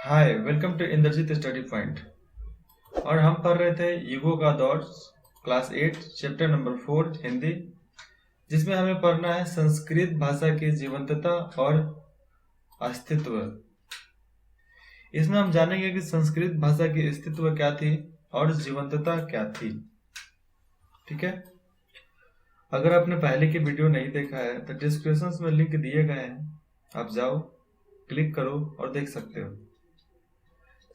Hi welcome to Indrajeet study point. और हम पढ़ रहे थे युगों का दौर, क्लास 8 चैप्टर नंबर 4 हिंदी, जिसमें हमें पढ़ना है संस्कृत भाषा की जीवंतता और अस्तित्व। इसमें हम जानेंगे कि संस्कृत भाषा की अस्तित्व क्या थी और जीवंतता क्या थी। ठीक है, अगर आपने पहले की वीडियो नहीं देखा है तो डिस्क्रिप्शन में लिंक दिए गए हैं, आप जाओ क्लिक करो और देख सकते हो।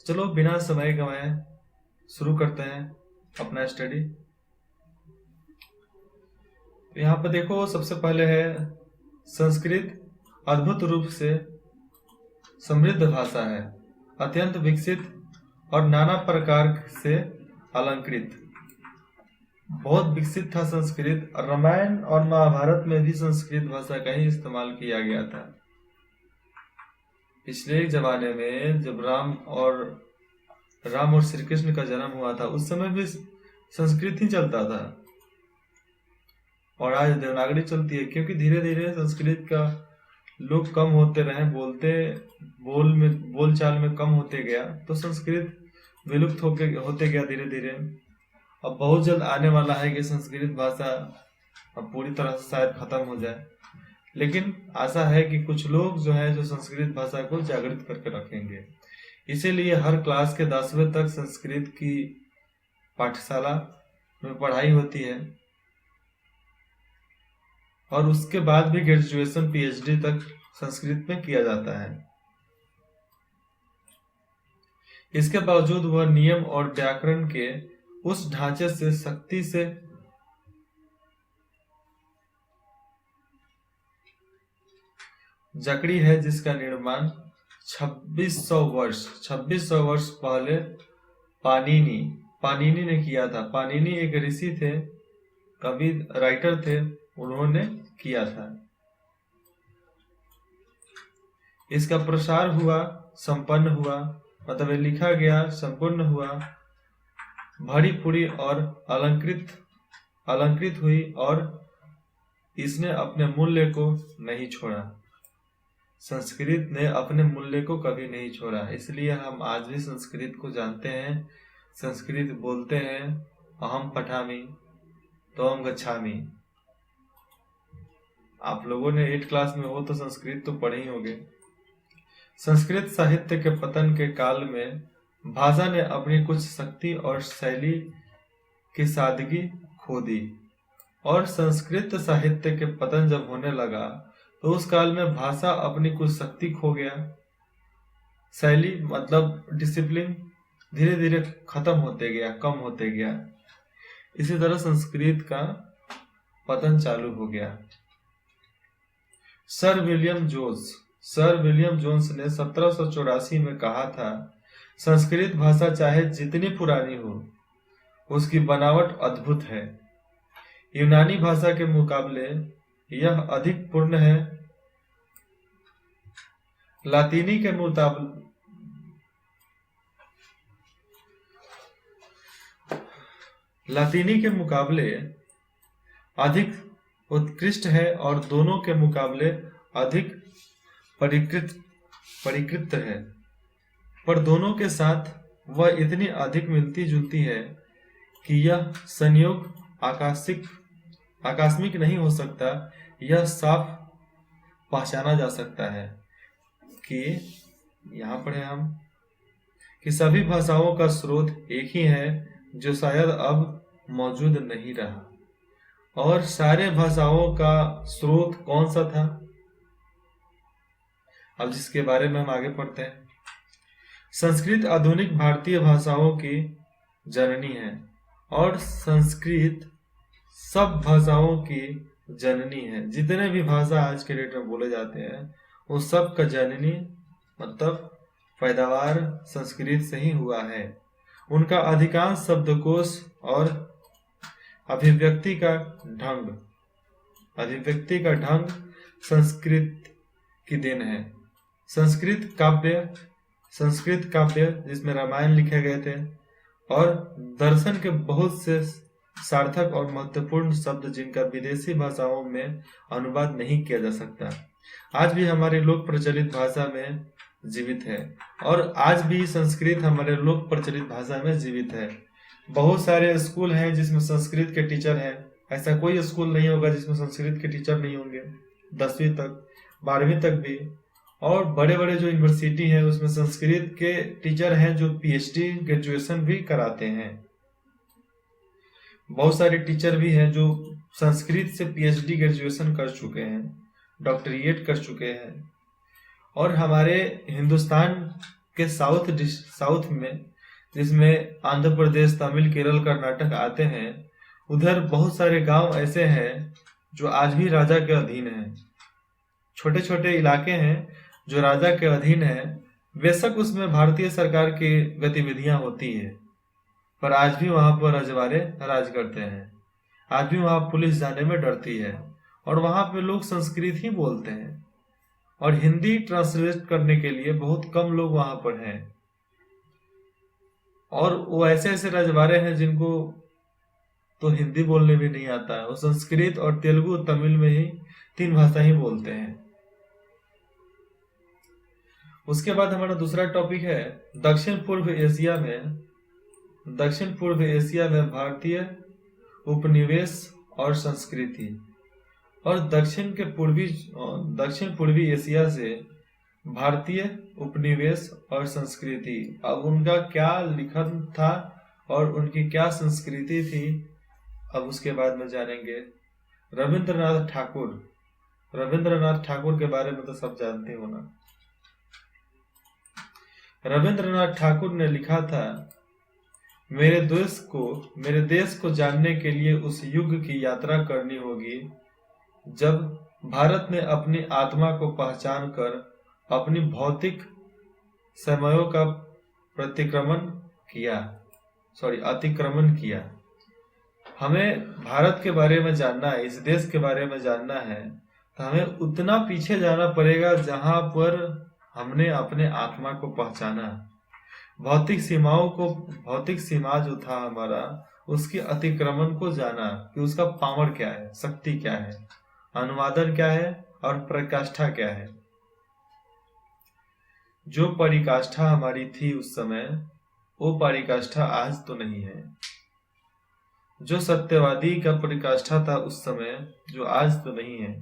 चलो बिना समय गंवाए शुरू करते हैं अपना स्टडी। तो यहाँ पर देखो, सबसे पहले है संस्कृत अद्भुत रूप से समृद्ध भाषा है, अत्यंत विकसित और नाना प्रकार से अलंकृत। बहुत विकसित था संस्कृत। रामायण और महाभारत में भी संस्कृत भाषा का ही इस्तेमाल किया गया था। पिछले जमाने में जब राम और श्री कृष्ण का जन्म हुआ था, उस समय भी संस्कृत ही चलता था और आज देवनागरी चलती है, क्योंकि धीरे धीरे संस्कृत का लोग कम होते रहे, बोल चाल में कम होते गया, तो संस्कृत विलुप्त होते गया धीरे धीरे। अब बहुत जल्द आने वाला है कि संस्कृत भाषा अब पूरी तरह से शायद खत्म हो जाए, लेकिन आशा है कि कुछ लोग जो संस्कृत भाषा को जागृत करके रखेंगे। इसीलिए हर क्लास के 10वीं तक संस्कृत की पाठशाला में पढ़ाई होती है और उसके बाद भी ग्रेजुएशन पीएचडी तक संस्कृत में किया जाता है। इसके बावजूद वह नियम और व्याकरण के उस ढांचे से सख्ती से जकड़ी है जिसका निर्माण 2600 वर्ष पहले पाणिनि ने किया था। पाणिनि एक ऋषि थे, कवि राइटर थे, उन्होंने किया था। इसका प्रसार हुआ, संपन्न हुआ, मतलब लिखा गया, संपूर्ण हुआ, भरी पूरी और अलंकृत हुई और इसने अपने मूल्य को नहीं छोड़ा। संस्कृत ने अपने मूल्य को कभी नहीं छोड़ा, इसलिए हम आज भी संस्कृत को जानते हैं, संस्कृत बोलते हैं। अहम पठामि त्वं गच्छामि। आप लोगों ने 8 क्लास में हो तो संस्कृत तो पढ़े ही होंगे। संस्कृत साहित्य के पतन के काल में भाषा ने अपनी कुछ शक्ति और शैली की सादगी खो दी, और संस्कृत साहित्य के पतन जब होने लगा तो उस काल में भाषा अपनी कुछ शक्ति खो गया, शैली मतलब डिसिप्लिन धीरे धीरे खत्म होते गया, कम होते गया। इसी तरह संस्कृत का पतन चालू हो गया। सर विलियम जोन्स ने 1784 में कहा था, संस्कृत भाषा चाहे जितनी पुरानी हो, उसकी बनावट अद्भुत है। यूनानी भाषा के मुकाबले यह अधिक पूर्ण है। लातीनी के मुकाबले अधिक उत्कृष्ट है और दोनों के मुकाबले अधिक परिकृत है, पर दोनों के साथ वह इतनी अधिक मिलती जुलती है कि यह संयोग आकस्मिक नहीं हो सकता। यह साफ पहचाना जा सकता है कि यहाँ पढ़े हम कि सभी भाषाओं का स्रोत एक ही है, जो शायद अब मौजूद नहीं रहा। और सारे भाषाओं का स्रोत कौन सा था, अब जिसके बारे में हम आगे पढ़ते हैं। संस्कृत आधुनिक भारतीय भाषाओं की जननी है और संस्कृत सब भाषाओं की जननी है। जितने भी भाषा आज के डेट में बोले जाते हैं, वो सब का जननी मतलब पैदावार संस्कृत से ही हुआ है। उनका अधिकांश शब्दकोश और अभिव्यक्ति का ढंग संस्कृत की देन है। संस्कृत काव्य जिसमें रामायण लिखे गए थे, और दर्शन के बहुत से सार्थक और महत्वपूर्ण शब्द जिनका विदेशी भाषाओं में अनुवाद नहीं किया जा सकता। आज भी हमारी लोक प्रचलित भाषा में जीवित है और आज भी संस्कृत हमारे लोक प्रचलित भाषा में जीवित है। बहुत सारे स्कूल हैं जिसमें संस्कृत के टीचर हैं, ऐसा कोई स्कूल नहीं होगा जिसमें संस्कृत के टीचर नहीं होंगे। 10वीं तक 12वीं तक भी, और बड़े बड़े जो यूनिवर्सिटी हैं उसमें संस्कृत के टीचर हैं जो पीएचडी ग्रेजुएशन भी कराते हैं। बहुत सारे टीचर भी हैं जो संस्कृत से पीएचडी ग्रेजुएशन कर चुके हैं, डॉक्टरेट कर चुके हैं। और हमारे हिंदुस्तान के साउथ में, जिसमें आंध्र प्रदेश, तमिल, केरल, कर्नाटक आते हैं, उधर बहुत सारे गांव ऐसे हैं जो आज भी राजा के अधीन हैं। छोटे छोटे इलाके हैं जो राजा के अधीन हैं। बेशक उसमें भारतीय सरकार की गतिविधियां होती है, पर आज भी वहां पर रजवाड़े राज करते हैं। आज भी वहां पुलिस जाने में डरती है और वहां पे लोग संस्कृत ही बोलते हैं और हिंदी ट्रांसलेट करने के लिए बहुत कम लोग वहां पर हैं। और वो ऐसे ऐसे रजवाड़े हैं जिनको तो हिंदी बोलने भी नहीं आता है, वो संस्कृत और तेलुगु तमिल में ही 3 भाषा ही बोलते हैं। उसके बाद हमारा दूसरा टॉपिक है दक्षिण पूर्व एशिया में भारतीय उपनिवेश और संस्कृति। और दक्षिण पूर्वी एशिया से भारतीय उपनिवेश और संस्कृति, अब उनका क्या लिखन था और उनकी क्या संस्कृति थी, अब उसके बाद में जानेंगे। रविंद्रनाथ ठाकुर के बारे में तो सब जानते हो ना। रविंद्रनाथ ठाकुर ने लिखा था, मेरे देश को जानने के लिए उस युग की यात्रा करनी होगी जब भारत ने अपनी आत्मा को पहचान कर अपनी भौतिक समयों का अतिक्रमण किया। हमें भारत के बारे में जानना है, इस देश के बारे में जानना है, तो हमें उतना पीछे जाना पड़ेगा जहां पर हमने अपने आत्मा को पहचाना, भौतिक सीमा जो था हमारा, उसकी अतिक्रमण को जाना कि उसका पावर क्या है, शक्ति क्या है, अनुवादन क्या है और प्रकाष्ठा क्या है। जो परिकाष्ठा हमारी थी उस समय, वो परिकाष्ठा आज तो नहीं है। जो सत्यवादी का परिकाष्ठा था उस समय, जो आज तो नहीं है।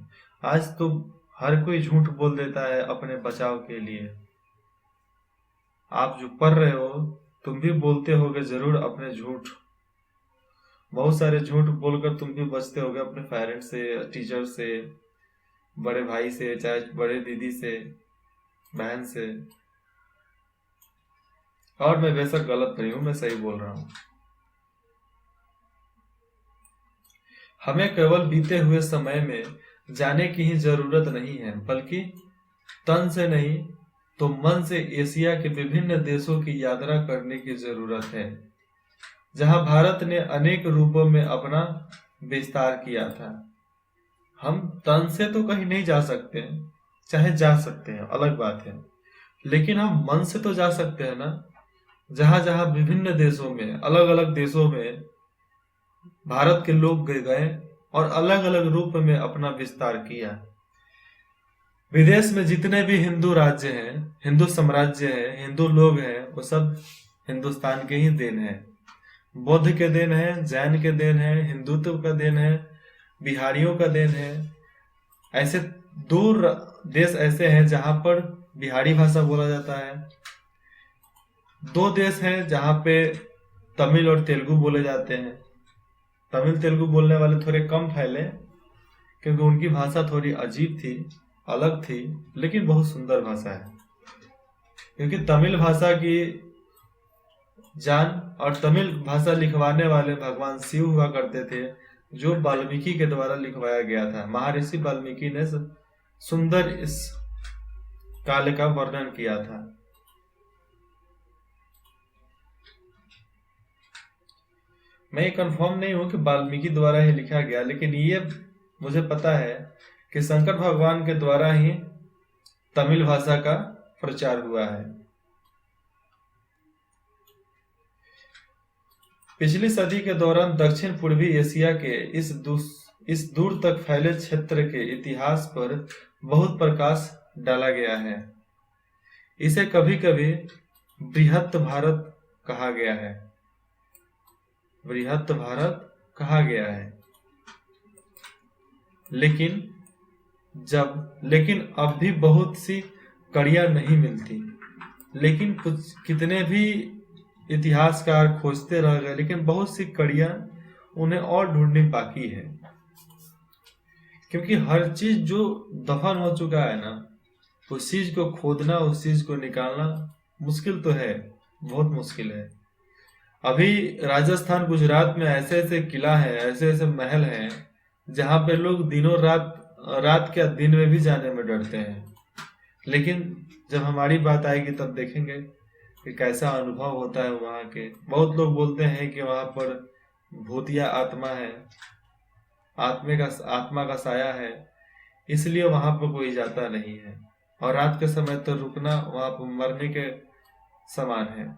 आज तो हर कोई झूठ बोल देता है अपने बचाव के लिए। आप जो पढ़ रहे हो, तुम भी बोलते होगे जरूर अपने झूठ, बहुत सारे झूठ बोलकर तुम भी बचते होगे अपने पेरेंट्स से, टीचर से, बड़े भाई से, चाहे बड़े दीदी से, बहन से। और मैं बेशक गलत नहीं हूं, मैं सही बोल रहा हूं। हमें केवल बीते हुए समय में जाने की ही जरूरत नहीं है, बल्कि तन से नहीं तो मन से एशिया के विभिन्न देशों की यात्रा करने की जरूरत है, जहां भारत ने अनेक रूपों में अपना विस्तार किया था। हम तन से तो कहीं नहीं जा सकते, चाहे जा सकते हैं अलग बात है, लेकिन हम मन से तो जा सकते हैं ना। जहां जहां विभिन्न देशों में, अलग अलग देशों में भारत के लोग गए और अलग अलग रूप में अपना विस्तार किया। विदेश में जितने भी हिंदू राज्य हैं, हिंदू साम्राज्य है, हिंदू लोग हैं, वो सब हिंदुस्तान के ही देन है। बौद्ध के देन है, जैन के देन है, हिंदुत्व का देन है, बिहारियों का देन है। ऐसे दूर देश ऐसे हैं जहां पर बिहारी भाषा बोला जाता है। 2 देश हैं जहां पे तमिल और तेलुगु बोले जाते हैं। तमिल तेलुगु बोलने वाले थोड़े कम फैले, क्योंकि उनकी भाषा थोड़ी अजीब थी, अलग थी, लेकिन बहुत सुंदर भाषा है। क्योंकि तमिल भाषा की जान और तमिल भाषा लिखवाने वाले भगवान शिव हुआ करते थे, जो वाल्मीकि के द्वारा लिखवाया गया था। महर्षि वाल्मीकि ने सुंदर इस काल का वर्णन किया था। मैं ये कंफर्म नहीं हूं कि वाल्मीकि द्वारा ही लिखा गया, लेकिन ये मुझे पता है कि शंकर भगवान के द्वारा ही तमिल भाषा का प्रचार हुआ है। पिछली सदी के दौरान दक्षिण पूर्वी एशिया के इस दूर तक फैले क्षेत्र के इतिहास पर बहुत प्रकाश डाला गया है। इसे कभी कभी बृहत भारत कहा गया है, बृहत भारत कहा गया है। लेकिन अब भी बहुत सी कड़ियां नहीं मिलती। लेकिन कुछ कितने भी इतिहासकार खोजते रह गए, लेकिन बहुत सी कड़ियां उन्हें और ढूंढनी बाकी है। क्योंकि हर चीज जो दफन हो चुका है ना, उस चीज को खोदना, उस चीज को निकालना मुश्किल तो है, बहुत मुश्किल है। अभी राजस्थान, गुजरात में ऐसे ऐसे किला है, ऐसे ऐसे महल हैं जहाँ पे लोग दिनों रात क्या दिन में भी जाने में डरते हैं। लेकिन जब हमारी बात आएगी तब देखेंगे कि कैसा अनुभव होता है वहाँ के। बहुत लोग बोलते हैं कि वहाँ पर भूतिया आत्मा है, आत्मा का साया है, इसलिए वहां पर कोई जाता नहीं है। और रात के समय तो रुकना वहां पर मरने के समान है।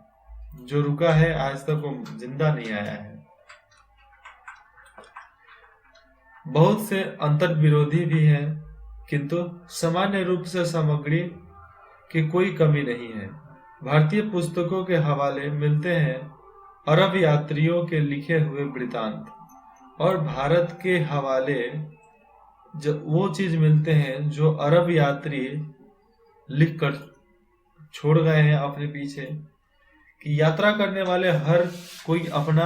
जो रुका है आज तक वो जिंदा नहीं आया है। बहुत से अंतर विरोधी भी हैं, किंतु सामान्य रूप से सामग्री की कोई कमी नहीं है। भारतीय पुस्तकों के हवाले मिलते हैं, अरब यात्रियों के लिखे हुए वृतांत, और भारत के हवाले जब वो चीज मिलते हैं जो अरब यात्री लिख कर छोड़ गए हैं अपने पीछे। कि यात्रा करने वाले हर कोई अपना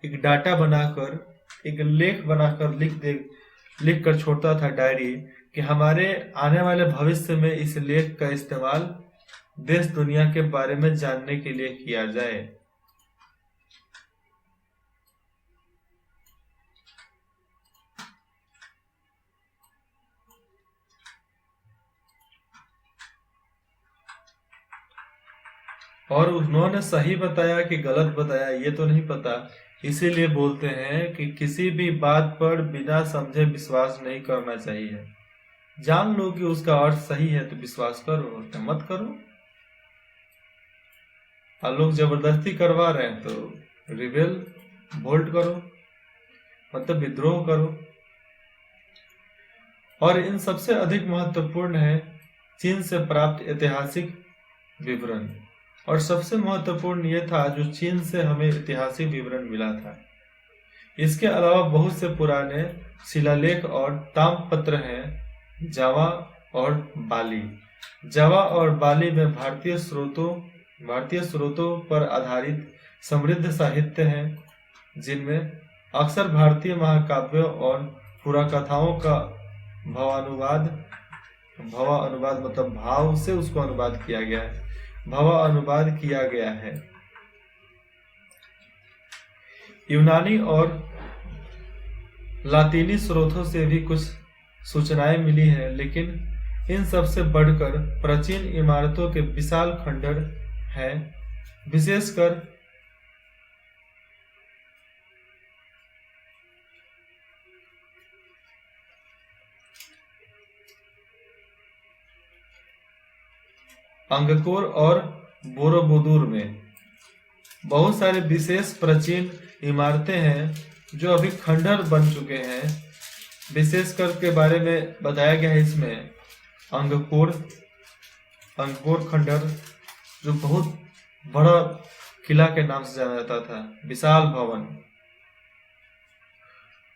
एक डाटा बनाकर, एक लेख बनाकर लिख कर छोड़ता था डायरी, कि हमारे आने वाले भविष्य में इस लेख का इस्तेमाल देश दुनिया के बारे में जानने के लिए किया जाए। और उन्होंने सही बताया कि गलत बताया ये तो नहीं पता, इसीलिए बोलते हैं कि किसी भी बात पर बिना समझे विश्वास नहीं करना चाहिए। जान लो कि उसका अर्थ सही है तो विश्वास करो, तो मत करो। और लोग जबरदस्ती करवा रहे हैं तो रिबेल वोल्ट करो, मतलब विद्रोह करो। और इन सबसे अधिक महत्वपूर्ण है चीन से प्राप्त ऐतिहासिक विवरण। और सबसे महत्वपूर्ण यह था जो चीन से हमें ऐतिहासिक विवरण मिला था। इसके अलावा बहुत से पुराने शिलालेख और ताम्रपत्र हैं जावा और बाली। जावा और बाली में भारतीय स्रोतों पर आधारित समृद्ध साहित्य हैं, जिनमें अक्सर भारतीय महाकाव्यों और पुराकथाओं का भावानुवाद मतलब भाव से उसको अनुवाद किया गया है, भावानुवाद किया गया है। यूनानी और लातीनी स्रोतों से भी कुछ सूचनाएं मिली हैं, लेकिन इन सबसे बढ़कर प्राचीन इमारतों के विशाल खंडर हैं, विशेषकर अंगकोर और बोरोबुदुर में। बहुत सारे विशेष प्राचीन इमारतें हैं जो अभी खंडर बन चुके हैं। विशेषकर के बारे में बताया गया है इसमें अंगकोर खंडर, जो बहुत बड़ा किला के नाम से जाना जाता था, विशाल भवन।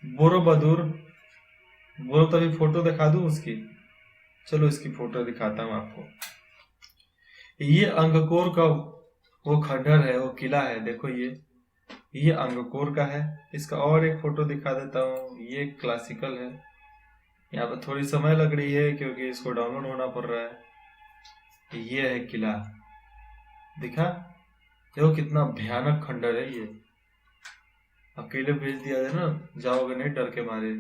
बोरोबुदुर तभी फोटो दिखा दूं उसकी, चलो इसकी फोटो दिखाता हूं आपको। ये अंगकोर का वो खंडर है, वो किला है, देखो ये अंगकोर का है। इसका और एक फोटो दिखा देता हूँ, ये क्लासिकल है। यहाँ पर थोड़ी समय लग रही है क्योंकि इसको डाउनलोड होना पड़ रहा है। ये है किला, दिखा? देखो कितना भयानक खंडर है ये। अकेले भेज दिया है ना, जाओगे नहीं डर के मारे।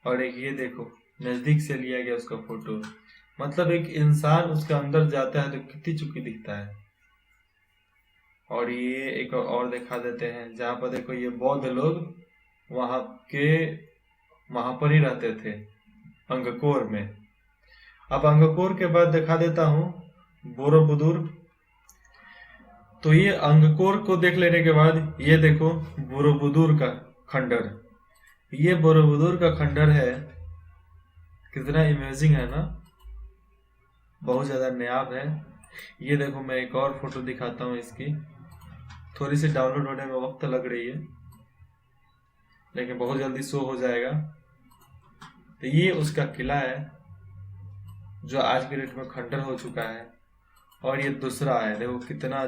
और एक ये देखो, नजदीक से लिया गया उसका फोटो, मतलब एक इंसान उसके अंदर जाता है तो कितनी चुकी दिखता है। और ये एक और दिखा देते हैं, जहाँ पर देखो ये बौद्ध लोग वहां पर ही रहते थे, अंगकोर में। अब अंगकोर के बाद दिखा देता हूँ बोरोबुदुर। तो ये अंगकोर को देख लेने के बाद ये देखो बोरोबुदुर का खंडर। ये बोरोबुदुर का खंडर है, कितना इमेजिंग है ना। बहुत ज़्यादा नायाब है। ये देखो, मैं एक और फोटो दिखाता हूँ इसकी। थोड़ी सी डाउनलोड होने में वक्त लग रही है, लेकिन बहुत जल्दी शो हो जाएगा। तो ये उसका किला है जो आज के डेट में खंडर हो चुका है। और ये दूसरा है, देखो कितना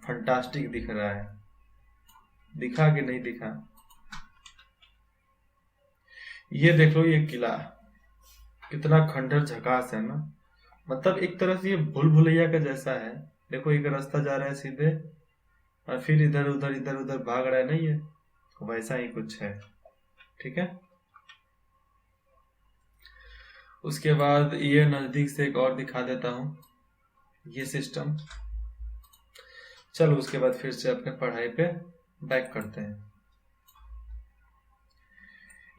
फंटास्टिक दिख रहा है। दिखा कि नहीं दिखा? ये देखो, ये किला कितना खंडर झकास है ना। मतलब एक तरह से ये भूल भुलैया का जैसा है। देखो, एक रास्ता जा रहा है सीधे और फिर इधर उधर भाग रहा है, नहीं है? वैसा ही कुछ है। ठीक है। उसके बाद ये नजदीक से एक और दिखा देता हूँ, ये सिस्टम। चलो उसके बाद फिर से अपने पढ़ाई पे बैक करते हैं।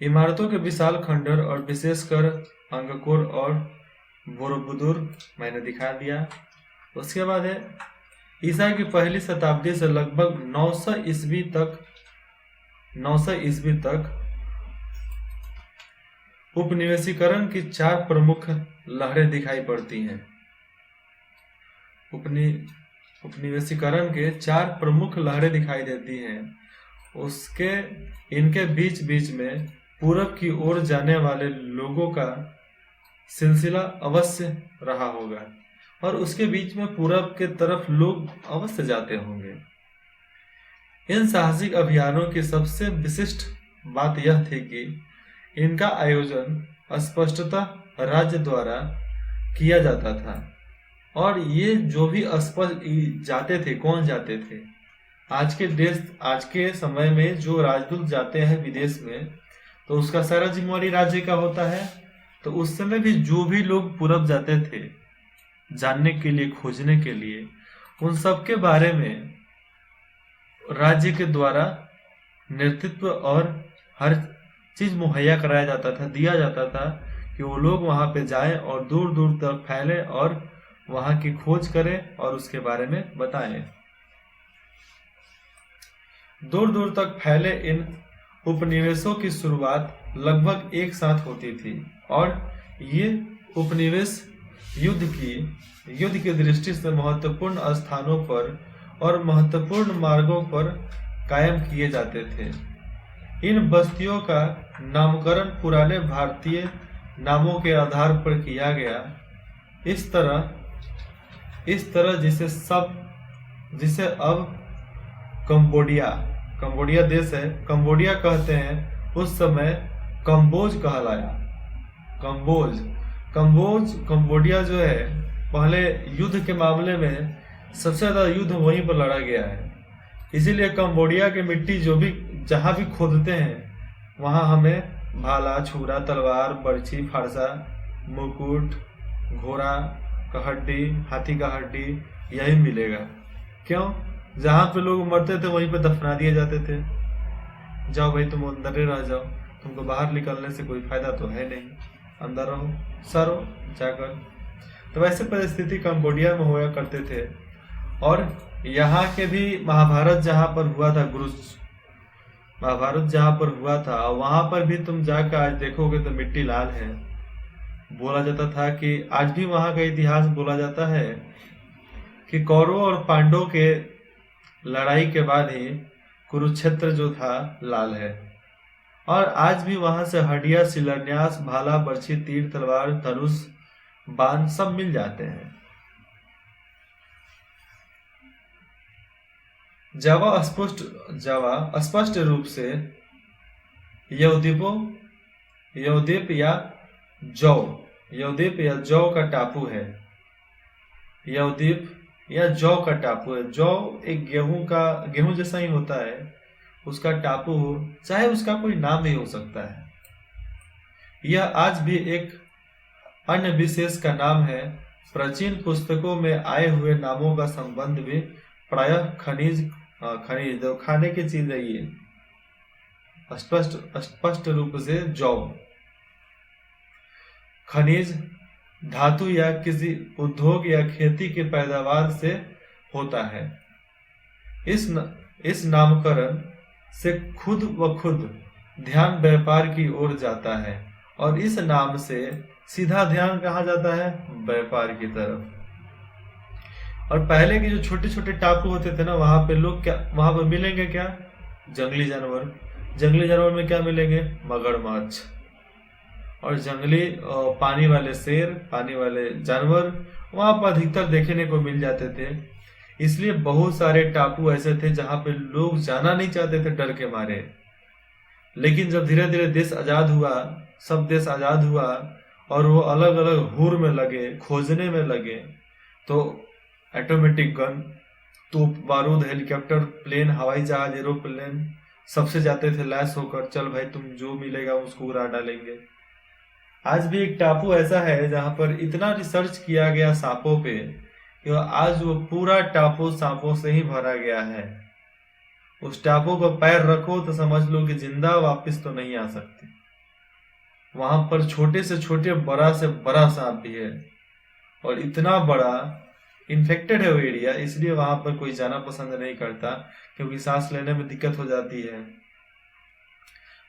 इमारतों के विशाल खंडर और विशेषकर अंगकोर और बोरोबुदुर मैंने दिखा दिया। उसके बाद है ईसा की पहली शताब्दी से लगभग 900 ईस्वी तक उपनिवेशीकरण की 4 प्रमुख लहरें दिखाई पड़ती हैं। उपनिवेशीकरण के 4 प्रमुख लहरें दिखाई देती हैं। इनके बीच बीच में पूरब की ओर जाने वाले लोगों का सिलसिला अवश्य रहा होगा, और उसके बीच में पूरब के तरफ लोग अवश्य जाते होंगे। इन साहसिक अभियानों की सबसे विशिष्ट बात यह थी कि इनका आयोजन स्पष्टतः राज्य द्वारा किया जाता था, और ये जो भी जाते थे, कौन जाते थे? आज के समय में जो राजदूत जाते हैं विदेश में, तो उसका सारा जिम्मेवारी राज्य का होता है। तो उस समय भी जो भी लोग पूरब जाते थे जानने के लिए, खोजने के लिए, उन सब के बारे में राज्य के द्वारा नेतृत्व और हर चीज मुहैया कराया जाता था, दिया जाता था कि वो लोग वहां पे जाएं और दूर दूर तक फैले और वहां की खोज करें और उसके बारे में बताएं। दूर दूर तक फैले इन उपनिवेशों की शुरुआत लगभग एक साथ होती थी, और ये उपनिवेश युद्ध की दृष्टि से महत्वपूर्ण स्थानों पर और महत्वपूर्ण मार्गों पर कायम किए जाते थे। इन बस्तियों का नामकरण पुराने भारतीय नामों के आधार पर किया गया। इस तरह जिसे अब कंबोडिया देश है, कंबोडिया कहते हैं, उस समय कंबोज कहलाया। कंबोडिया जो है, पहले युद्ध के मामले में सबसे ज्यादा युद्ध वहीं पर लड़ा गया है। इसीलिए कंबोडिया की मिट्टी जहां भी खोदते हैं, वहां हमें भाला, छुरा, तलवार, बर्छी, फरसा, मुकुट, घोड़ा का हड्डी, हाथी का हड्डी यही मिलेगा। क्यों? जहां पे लोग मरते थे वहीं पे दफना दिए जाते थे। जाओ भाई, तुम अंदर ही रह जाओ, तुमको बाहर निकलने से कोई फायदा तो है नहीं, अंदर रहो, सरो जाकर। तो वैसे परिस्थिति कंबोडिया में हुआ करते थे। और यहाँ के भी महाभारत जहाँ पर हुआ था, महाभारत जहाँ पर हुआ था, वहां पर भी तुम जाकर आज देखोगे तो मिट्टी लाल है। बोला जाता था कि आज भी वहां का इतिहास बोला जाता है कि कौरवों और पांडवों के लड़ाई के बाद ही कुरुक्षेत्र जो था लाल है। और आज भी वहां से हड्डियां, शिलान्यास, भाला, बर्छी, तीर, तलवार, धनुष, बाण सब मिल जाते हैं। जावा स्पष्ट रूप से यवद्वीप या जौ का टापू है। यवद्वीप या जौ का टापू है। जौ एक गेहूं जैसा ही होता है, उसका टापू हो, चाहे उसका कोई नाम भी हो सकता है। यह आज भी एक अन्य विशेष का नाम है। प्राचीन पुस्तकों में आए हुए नामों का संबंध भी प्रायः खनिज खाने की चीज है। ये स्पष्ट रूप से जौ खनिज, धातु या किसी उद्योग या खेती की पैदावार से होता है। इस नामकरण से खुद ध्यान व्यापार की ओर जाता है, और इस नाम से सीधा ध्यान कहाँ जाता है? व्यापार की तरफ। और पहले के जो छोटे छोटे टापू होते थे ना, वहां पे लोग क्या, वहां पे मिलेंगे क्या? जंगली जानवर। जंगली जानवर में क्या मिलेंगे? मगरमच्छ। और जंगली पानी वाले शेर, पानी वाले जानवर वहां पर अधिकतर देखने को मिल जाते थे। इसलिए बहुत सारे टापू ऐसे थे जहां पे लोग जाना नहीं चाहते थे डर के मारे। लेकिन जब धीरे धीरे देश आजाद हुआ, सब देश आजाद हुआ और वो अलग अलग हुर में लगे, खोजने में लगे, तो ऑटोमेटिक गन, तोप बारूद, हेलीकॉप्टर, प्लेन, हवाई जहाज, एरोप्लेन सबसे जाते थे लैस होकर, चल भाई तुम जो मिलेगा उसको उड़ा डालेंगे। आज भी एक टापू ऐसा है जहां पर इतना रिसर्च किया गया सांपों पे कि आज वो पूरा टापू सांपों से ही भरा गया है। उस टापू पर पैर रखो तो समझ लो कि जिंदा वापस तो नहीं आ सकते। वहां पर छोटे से छोटे, बड़ा से बड़ा सांप भी है, और इतना बड़ा इन्फेक्टेड है वो एरिया, इसलिए वहां पर कोई जाना पसंद नहीं करता, क्योंकि सांस लेने में दिक्कत हो जाती है।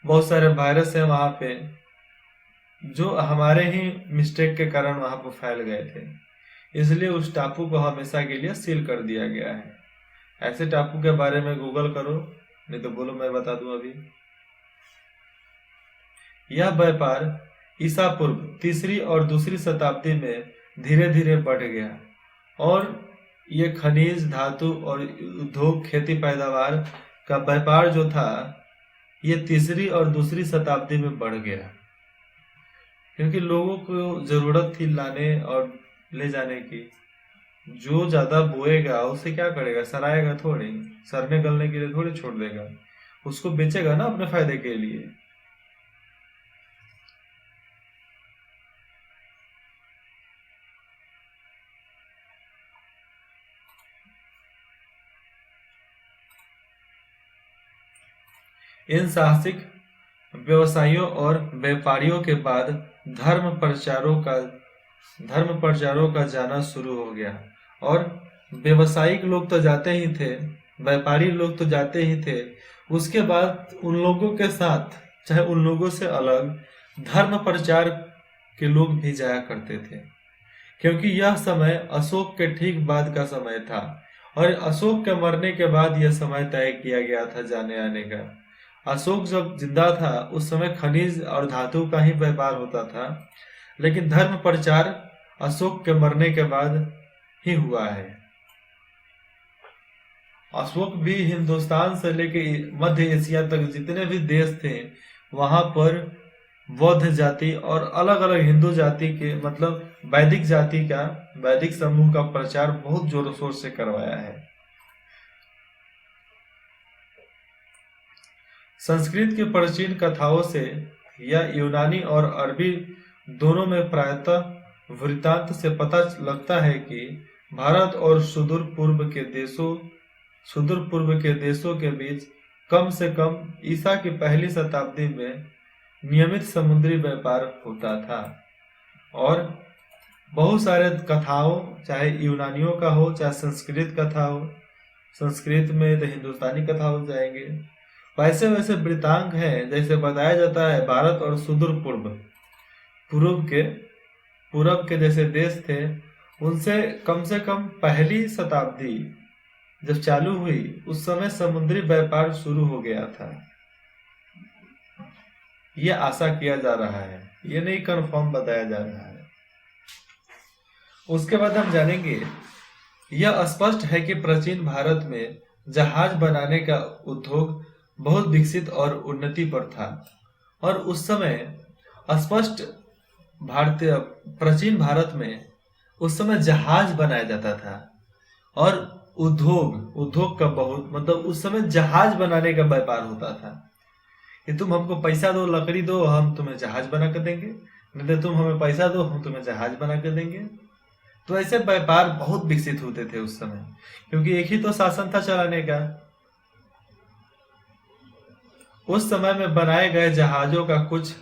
बहुत सारे वायरस है वहां पे जो हमारे ही मिस्टेक के कारण वहां पर फैल गए थे, इसलिए उस टापू को हमेशा के लिए सील कर दिया गया है। ऐसे टापू के बारे में गूगल करो, नहीं तो बोलो मैं बता दूं अभी। यह व्यापार ईसा पूर्व 3री और 2री शताब्दी में धीरे धीरे बढ़ गया, और ये खनिज, धातु और उद्योग, खेती, पैदावार का व्यापार जो था, ये 3री और 2री शताब्दी में बढ़ गया, क्योंकि लोगों को जरूरत थी लाने और ले जाने की। जो ज्यादा बोएगा उसे क्या करेगा? सराएगा थोड़ी, सरने गलने के लिए थोड़ी छोड़ देगा, उसको बेचेगा ना अपने फायदे के लिए। इन साहसिक व्यवसायियों और व्यापारियों के बाद धर्म प्रचारों का जाना शुरू हो गया। और व्यवसायिक लोग तो जाते ही थे, व्यापारी लोग तो जाते ही थे, उसके बाद उन लोगों के साथ, चाहे उन लोगों से अलग, धर्म प्रचार के लोग भी जाया करते थे, क्योंकि यह समय अशोक के ठीक बाद का समय था, और अशोक के मरने के बाद यह समय तय किया गया था जाने आने का। अशोक जब जिंदा था उस समय खनिज और धातु का ही व्यापार होता था, लेकिन धर्म प्रचार अशोक के मरने के बाद ही हुआ है। अशोक भी हिंदुस्तान से लेकर मध्य एशिया तक जितने भी देश थे, वहां पर बौद्ध जाति और अलग अलग हिंदू जाति के, मतलब वैदिक समूह का प्रचार बहुत जोर शोर से करवाया है। संस्कृत की प्राचीन कथाओं से या यूनानी और अरबी दोनों में प्रायतः वृत्तांत से पता लगता है कि भारत और सुदूर पूर्व के देशों के बीच कम से कम ईसा की पहली शताब्दी में नियमित समुद्री व्यापार होता था। और बहुत सारे कथाओं, चाहे यूनानियों का हो चाहे संस्कृत कथा हो, संस्कृत में तो हिंदुस्तानी कथा हो जाएंगे, वैसे वैसे वृतांक हैं। जैसे बताया जाता है भारत और सुदूर पूर्व के जैसे देश थे, उनसे कम से कम पहली शताब्दी जब चालू हुई उस समय समुद्री व्यापार शुरू हो गया था। ये आशा किया जा रहा है, ये नहीं कंफर्म बताया जा रहा है। उसके बाद हम जानेंगे, यह स्पष्ट है कि प्राचीन भारत में जहाज बनाने का उद्योग बहुत विकसित और उन्नति पर था, और उस समय प्राचीन भारत में उस समय जहाज बनाया जाता था, और उद्योग का बहुत, मतलब उस समय जहाज बनाने का व्यापार होता था कि तुम हमको पैसा दो, लकड़ी दो, हम तुम्हें जहाज बना कर देंगे, नहीं तो तुम हमें पैसा दो, हम तुम्हें जहाज बना कर देंगे। तो ऐसे व्यापार बहुत विकसित होते थे उस समय, क्योंकि एक ही तो शासन था चलाने का। उस समय में बनाए गए जहाजों का कुछ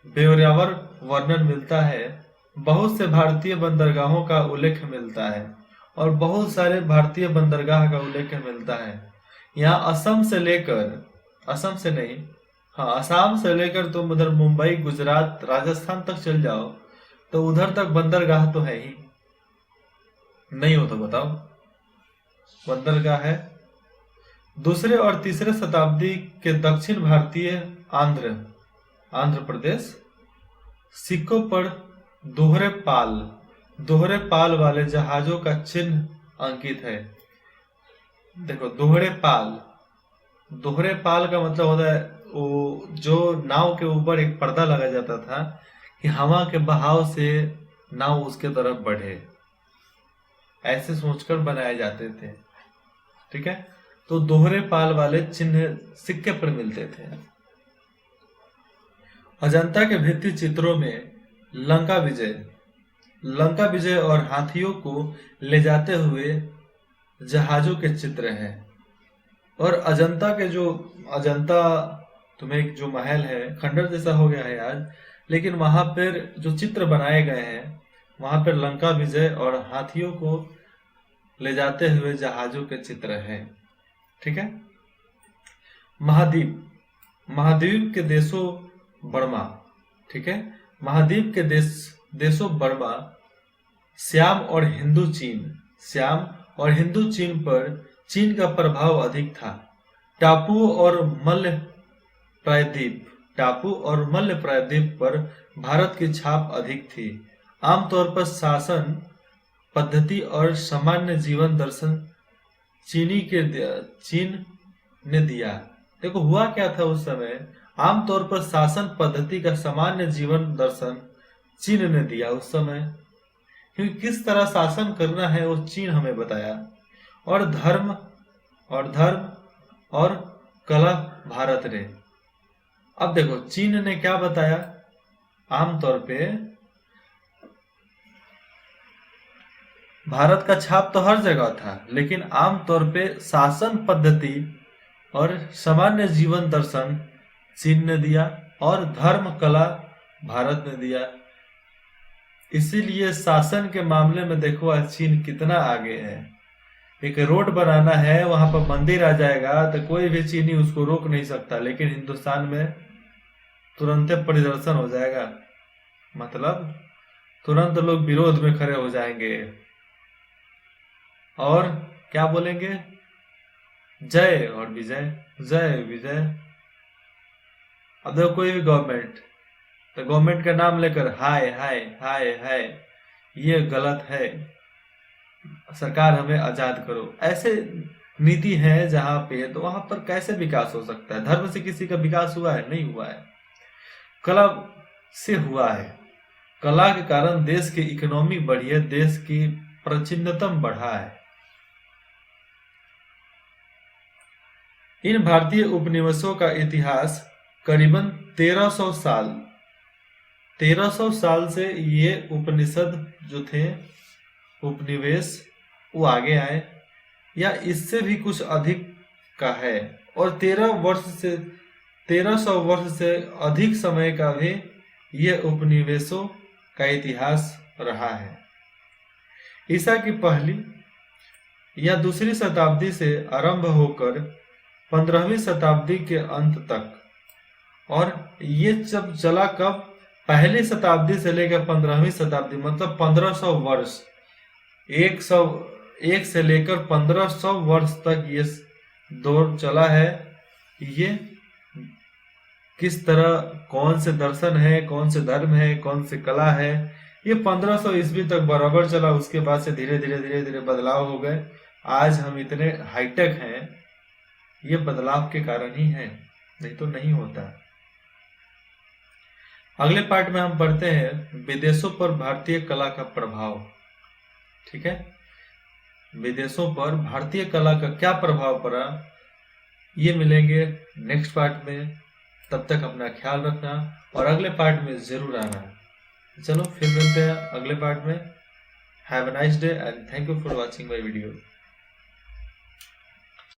ब्यौरेवार वर्णन मिलता है। बहुत से भारतीय बंदरगाहों का उल्लेख मिलता है, और बहुत सारे भारतीय बंदरगाह का उल्लेख मिलता है। यहाँ असम से नहीं, हाँ, असम से लेकर तुम उधर मुंबई, गुजरात, राजस्थान तक चल जाओ तो उधर तक बंदरगाह तो है ही नहीं। हो तो बताओ, बंदरगाह है। दूसरे और तीसरे शताब्दी के दक्षिण भारतीय आंध्र आंध्र प्रदेश सिक्कों पर दोहरे पाल वाले जहाजों का चिन्ह अंकित है। देखो, दोहरे पाल का मतलब होता है वो जो नाव के ऊपर एक पर्दा लगा जाता था कि हवा के बहाव से नाव उसके तरफ बढ़े, ऐसे सोचकर बनाए जाते थे। ठीक है, तो दोहरे पाल वाले चिन्ह सिक्के पर मिलते थे। अजंता के भित्ति चित्रों में लंका विजय और हाथियों को ले जाते हुए जहाजों के चित्र हैं। और अजंता तुम्हें एक जो महल है, खंडर जैसा हो गया है आज, लेकिन वहां पर जो चित्र बनाए गए हैं वहां पर लंका विजय और हाथियों को ले जाते हुए जहाजों के चित्र हैं। ठीक है। महाद्वीप के देशों बर्मा। ठीक है, महाद्वीप के देशों बर्मा, श्याम और हिंदू चीन पर चीन का प्रभाव अधिक था। टापू और मल्ल प्रायद्वीप पर भारत की छाप अधिक थी। आमतौर पर शासन पद्धति और सामान्य जीवन दर्शन चीन ने दिया। देखो, हुआ क्या था उस समय, आमतौर पर शासन पद्धति का सामान्य जीवन दर्शन चीन ने दिया उस समय, क्योंकि किस तरह शासन करना है वो चीन हमें बताया। और धर्म और कला भारत ने। अब देखो, चीन ने क्या बताया, आमतौर पे भारत का छाप तो हर जगह था, लेकिन आमतौर पे शासन पद्धति और सामान्य जीवन दर्शन चीन ने दिया और धर्म कला भारत ने दिया। इसीलिए शासन के मामले में देखो आज चीन कितना आगे है। एक रोड बनाना है, वहां पर मंदिर आ जाएगा तो कोई भी चीनी उसको रोक नहीं सकता, लेकिन हिंदुस्तान में तुरंत परिदर्शन हो जाएगा, मतलब तुरंत लोग विरोध में खड़े हो जाएंगे और क्या बोलेंगे, जय और विजय, जय विजय। अब देखो, कोई भी गवर्नमेंट तो गवर्नमेंट का नाम लेकर हाय हाय हाय हाय, ये गलत है, सरकार हमें आजाद करो, ऐसे नीति है जहां पे, तो वहां पर कैसे विकास हो सकता है। धर्म से किसी का विकास हुआ है? नहीं हुआ है। कला से हुआ है। कला के कारण देश की इकोनॉमी बढ़ी है, देश की प्राचीनतम बढ़ा है। इन भारतीय उपनिवेशों का इतिहास करीबन 1300 साल से ये उपनिषद जो थे, उपनिवेश, वो आगे आए, या इससे भी कुछ अधिक का है। और 1300 वर्ष से अधिक समय का भी ये उपनिवेशों का इतिहास रहा है। ईसा की पहली या दूसरी शताब्दी से आरंभ होकर 15वीं शताब्दी के अंत तक, और ये जब चला कब, पहली शताब्दी से लेकर 15वीं शताब्दी, मतलब 1500 वर्ष, 1 से लेकर 1500 वर्ष तक ये दौर चला है। ये किस तरह, कौन से दर्शन है, कौन से धर्म है, कौन से कला है, ये 1500 ईस्वी तक बराबर चला। उसके बाद से धीरे धीरे बदलाव हो गए। आज हम इतने हाईटेक हैं, ये बदलाव के कारण ही है, नहीं तो नहीं होता। अगले पार्ट में हम पढ़ते हैं विदेशों पर भारतीय कला का प्रभाव। ठीक है, विदेशों पर भारतीय कला का क्या प्रभाव पड़ा, ये मिलेंगे नेक्स्ट पार्ट में। तब तक अपना ख्याल रखना और अगले पार्ट में जरूर आना। चलो फिर मिलते हैं अगले पार्ट में। Have a nice day and thank you for watching my video.